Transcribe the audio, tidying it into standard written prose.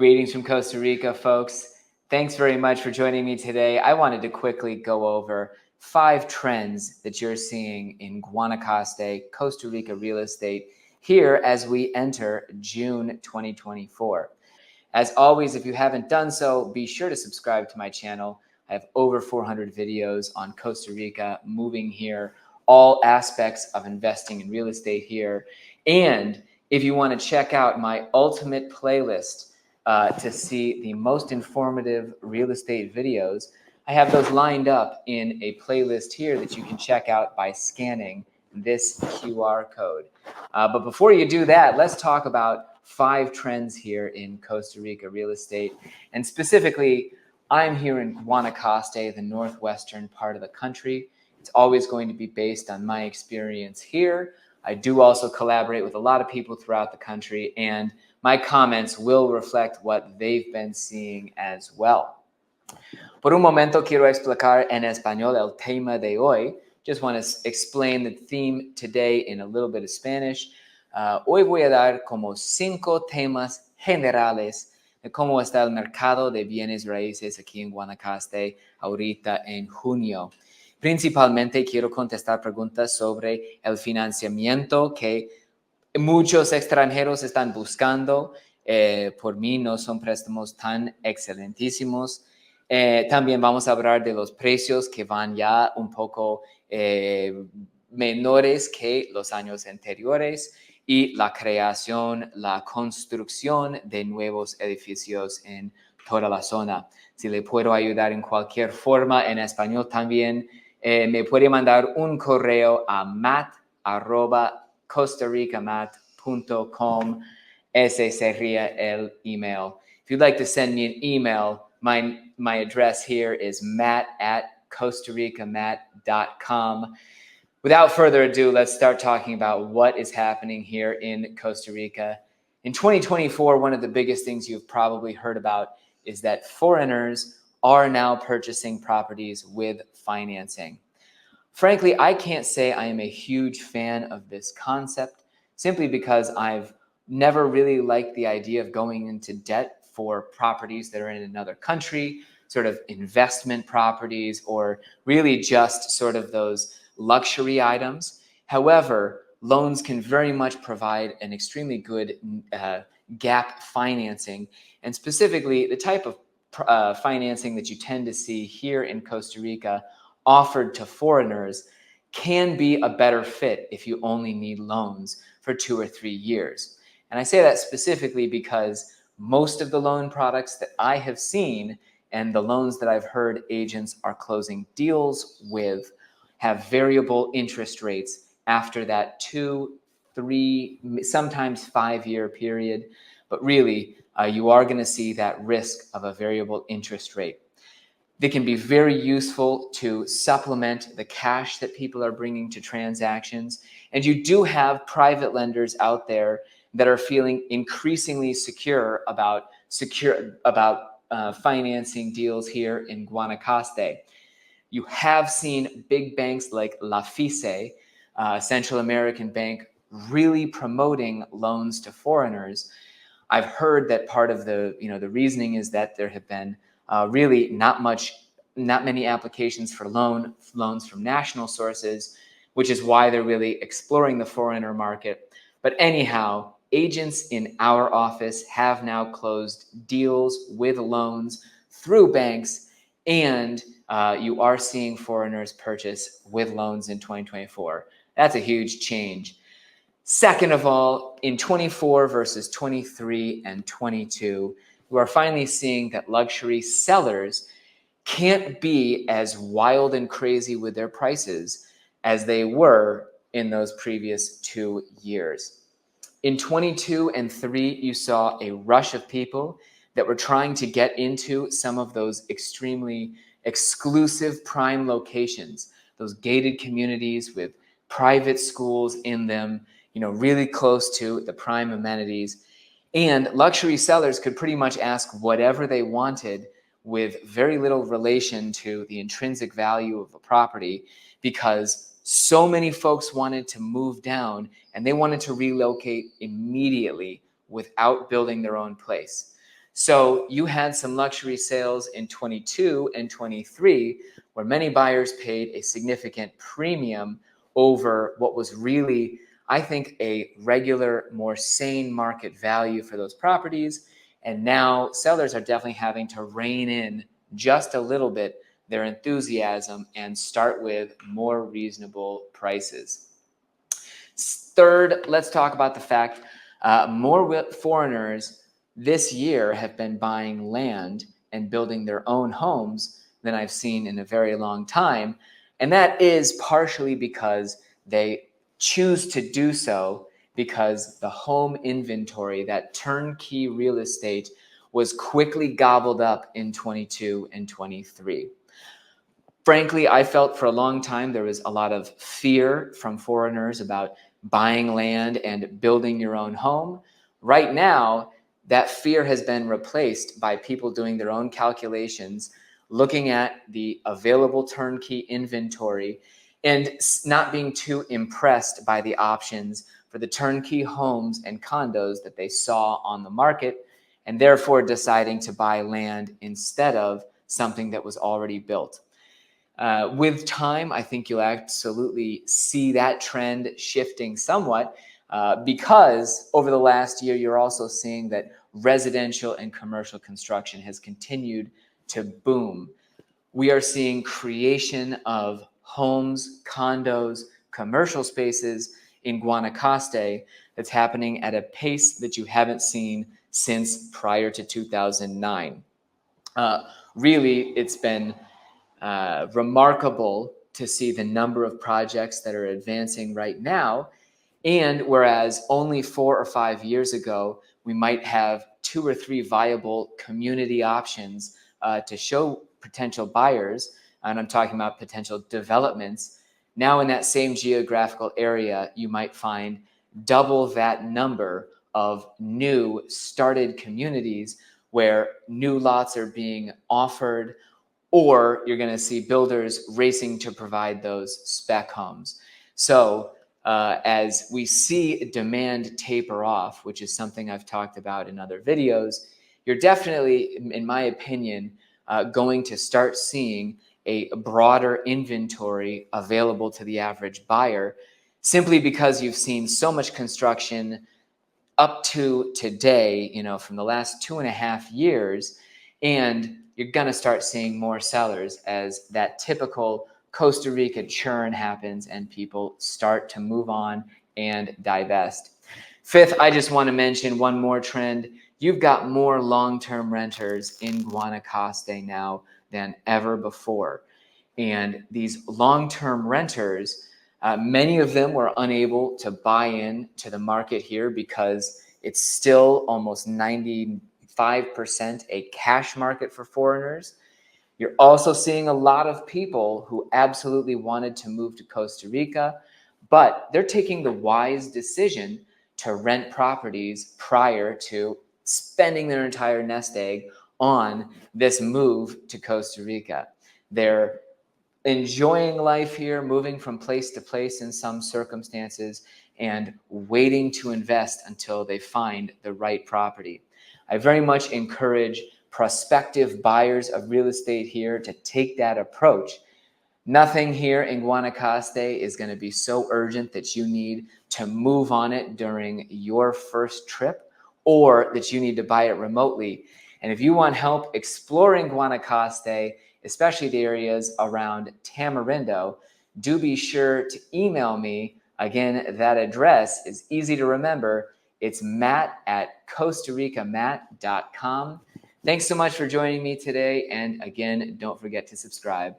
Greetings from Costa Rica, folks. Thanks very much for joining me today. I wanted to quickly go over 5 trends that you're seeing in Guanacaste, Costa Rica real estate here as we enter June 2024. As always, if you haven't done so, be sure to subscribe to my channel. I have over 400 videos on Costa Rica, moving here, all aspects of investing in real estate here. And if you want to check out my ultimate playlist to see the most informative real estate videos, I have those lined up in a playlist here that you can check out by scanning this QR code. But before you do that, let's talk about 5 trends here in Costa Rica real estate. And specifically, I'm here in Guanacaste, the northwestern part of the country. It's always going to be based on my experience here. I do also collaborate with a lot of people throughout the country, and my comments will reflect what they've been seeing as well. Por un momento quiero explicar en español el tema de hoy. Just want to explain the theme today in a little bit of Spanish. Hoy voy a dar como 5 temas generales de cómo está el mercado de bienes raíces aquí en Guanacaste ahorita en junio. Principalmente quiero contestar preguntas sobre el financiamiento que muchos extranjeros están buscando. Por mí no son préstamos tan excelentísimos. También vamos a hablar de los precios que van ya un poco menores que los años anteriores y la creación, la construcción de nuevos edificios en toda la zona. Si le puedo ayudar en cualquier forma en español también, me puede mandar un correo a matt@costaricamatt.com. Ese sería el email. If you'd like to send me an email, my address here is matt@costaricamatt.com. Without further ado, let's start talking about what is happening here in Costa Rica. In 2024, one of the biggest things you've probably heard about is that foreigners are now purchasing properties with financing. Frankly, I can't say I am a huge fan of this concept, simply because I've never really liked the idea of going into debt for properties that are in another country, sort of investment properties, or really just sort of those luxury items. However, loans can very much provide an extremely good gap financing, and specifically the type of financing that you tend to see here in Costa Rica offered to foreigners can be a better fit if you only need loans for 2 or 3 years. And I say that specifically because most of the loan products that I have seen and the loans that I've heard agents are closing deals with have variable interest rates after that 2, 3, sometimes 5-year period. But really, you are going to see that risk of a variable interest rate. They can be very useful to supplement the cash that people are bringing to transactions. And you do have private lenders out there that are feeling increasingly secure about financing deals here in Guanacaste. You have seen big banks like La FICE, Central American Bank, really promoting loans to foreigners. I've heard that part of the reasoning is that there have been really not many applications for loans from national sources, which is why they're really exploring the foreigner market. But anyhow, agents in our office have now closed deals with loans through banks, and you are seeing foreigners purchase with loans in 2024. That's a huge change. Second of all, in 24 versus 23 and 22, you are finally seeing that luxury sellers can't be as wild and crazy with their prices as they were in those previous 2 years. In 22 and 3, you saw a rush of people that were trying to get into some of those extremely exclusive prime locations, those gated communities with private schools in them, really close to the prime amenities. And luxury sellers could pretty much ask whatever they wanted with very little relation to the intrinsic value of a property, because so many folks wanted to move down and they wanted to relocate immediately without building their own place. So you had some luxury sales in 22 and 23 where many buyers paid a significant premium over what was really, I think, a regular, more sane market value for those properties. And now sellers are definitely having to rein in just a little bit their enthusiasm and start with more reasonable prices. Third, let's talk about the fact more foreigners this year have been buying land and building their own homes than I've seen in a very long time. And that is partially because they choose to do so because the home inventory, that turnkey real estate, was quickly gobbled up in 22 and 23. Frankly, I felt for a long time there was a lot of fear from foreigners about buying land and building your own home. Right now, that fear has been replaced by people doing their own calculations, looking at the available turnkey inventory, and not being too impressed by the options for the turnkey homes and condos that they saw on the market, and therefore deciding to buy land instead of something that was already built. With time, I think you'll absolutely see that trend shifting somewhat because over the last year, you're also seeing that residential and commercial construction has continued to boom. We are seeing creation of homes, condos, commercial spaces in Guanacaste that's happening at a pace that you haven't seen since prior to 2009. Really, it's been remarkable to see the number of projects that are advancing right now. And whereas only 4 or 5 years ago, we might have 2 or 3 viable community options to show potential buyers, and I'm talking about potential developments, now in that same geographical area, you might find double that number of new started communities where new lots are being offered, or you're going to see builders racing to provide those spec homes. So as we see demand taper off, which is something I've talked about in other videos, you're definitely, in my opinion, going to start seeing a broader inventory available to the average buyer, simply because you've seen so much construction up to today, from the last 2.5 years, and you're going to start seeing more sellers as that typical Costa Rica churn happens and people start to move on and divest. Fifth, I just want to mention one more trend. You've got more long-term renters in Guanacaste now than ever before. And these long-term renters, many of them were unable to buy in to the market here because it's still almost 95% a cash market for foreigners. You're also seeing a lot of people who absolutely wanted to move to Costa Rica, but they're taking the wise decision to rent properties prior to spending their entire nest egg on this move to Costa Rica. They're enjoying life here, moving from place to place in some circumstances, and waiting to invest until they find the right property. I very much encourage prospective buyers of real estate here to take that approach. Nothing here in Guanacaste is going to be so urgent that you need to move on it during your first trip, or that you need to buy it remotely. And if you want help exploring Guanacaste, especially the areas around Tamarindo, do be sure to email me. Again, that address is easy to remember. It's matt@costaricamat.com. Thanks so much for joining me today. And again, don't forget to subscribe.